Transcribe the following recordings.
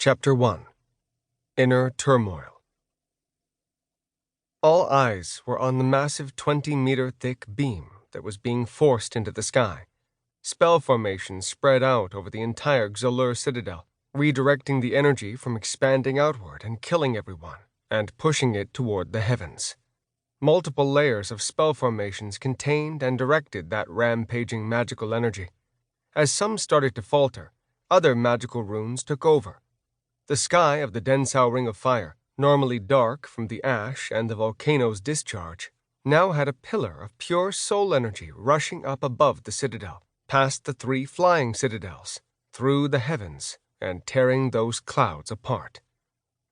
Chapter 1 Inner Turmoil. All eyes were on the massive 20-meter-thick beam that was being forced into the sky. Spell formations spread out over the entire Xalur citadel, redirecting the energy from expanding outward and killing everyone, and pushing it toward the heavens. Multiple layers of spell formations contained and directed that rampaging magical energy. As some started to falter, other magical runes took over. The sky of the Densau Ring of Fire, normally dark from the ash and the volcano's discharge, now had a pillar of pure soul energy rushing up above the citadel, past the 3 flying citadels, through the heavens, and tearing those clouds apart.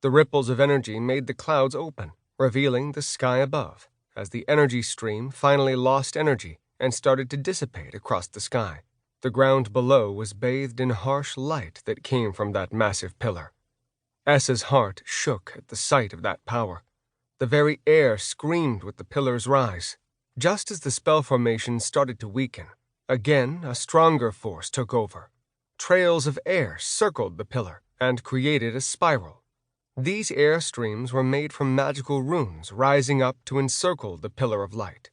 The ripples of energy made the clouds open, revealing the sky above, as the energy stream finally lost energy and started to dissipate across the sky. The ground below was bathed in harsh light that came from that massive pillar. Essa's heart shook at the sight of that power. The very air screamed with the pillar's rise. Just as the spell formation started to weaken, again a stronger force took over. Trails of air circled the pillar and created a spiral. These air streams were made from magical runes rising up to encircle the pillar of light.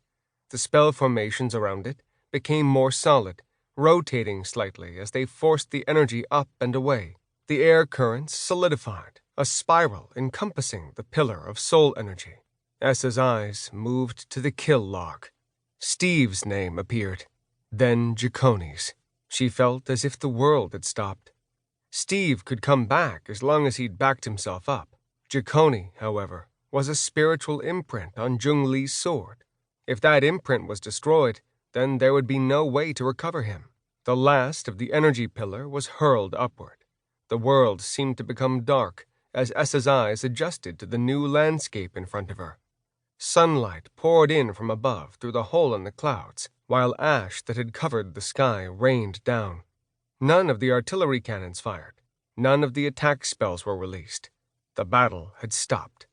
The spell formations around it became more solid, rotating slightly as they forced the energy up and away. The air currents solidified, a spiral encompassing the pillar of soul energy. Essa's eyes moved to the kill log. Steve's name appeared, then Jaconi's. She felt as if the world had stopped. Steve could come back as long as he'd backed himself up. Jaconi, however, was a spiritual imprint on Zhongli's sword. If that imprint was destroyed, then there would be no way to recover him. The last of the energy pillar was hurled upward. The world seemed to become dark as Essa's eyes adjusted to the new landscape in front of her. Sunlight poured in from above through the hole in the clouds, while ash that had covered the sky rained down. None of the artillery cannons fired. None of the attack spells were released. The battle had stopped,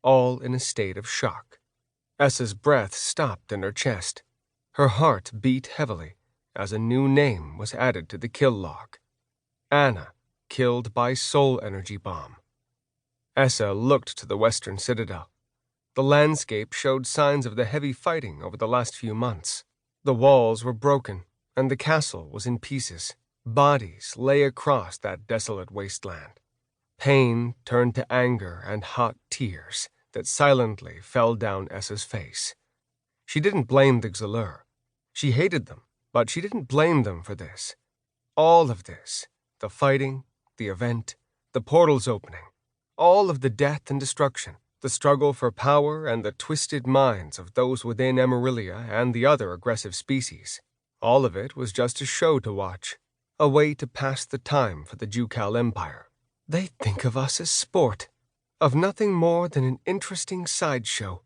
all in a state of shock. Essa's breath stopped in her chest. Her heart beat heavily as a new name was added to the kill log. Anna, killed by soul energy bomb. Essa looked to the western citadel. The landscape showed signs of the heavy fighting over the last few months. The walls were broken, and the castle was in pieces. Bodies lay across that desolate wasteland. Pain turned to anger and hot tears that silently fell down Essa's face. She didn't blame the Xalur. She hated them, but she didn't blame them for this. All of this, the fighting, the event, the portals opening, all of the death and destruction, the struggle for power and the twisted minds of those within Emerilia and the other aggressive species, all of it was just a show to watch, a way to pass the time for the Jucal Empire. They think of us as sport, of nothing more than an interesting sideshow.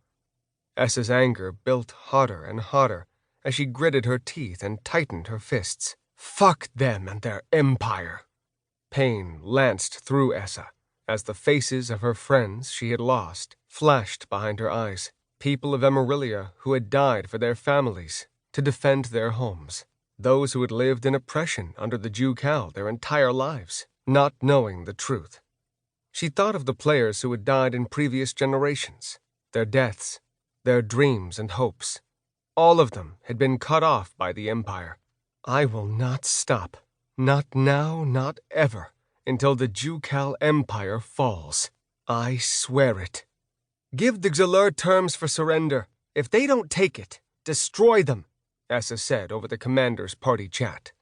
Essa's anger built hotter and hotter as she gritted her teeth and tightened her fists. Fuck them and their empire! Pain lanced through Essa as the faces of her friends she had lost flashed behind her eyes. People of Emerilia who had died for their families to defend their homes. Those who had lived in oppression under the Jucal their entire lives, not knowing the truth. She thought of the players who had died in previous generations, their deaths, their dreams and hopes. All of them had been cut off by the Empire. I will not stop. Not now, not ever, until the Jucal Empire falls. I swear it. Give the Xalur terms for surrender. If they don't take it, destroy them, Essa said over the commander's party chat.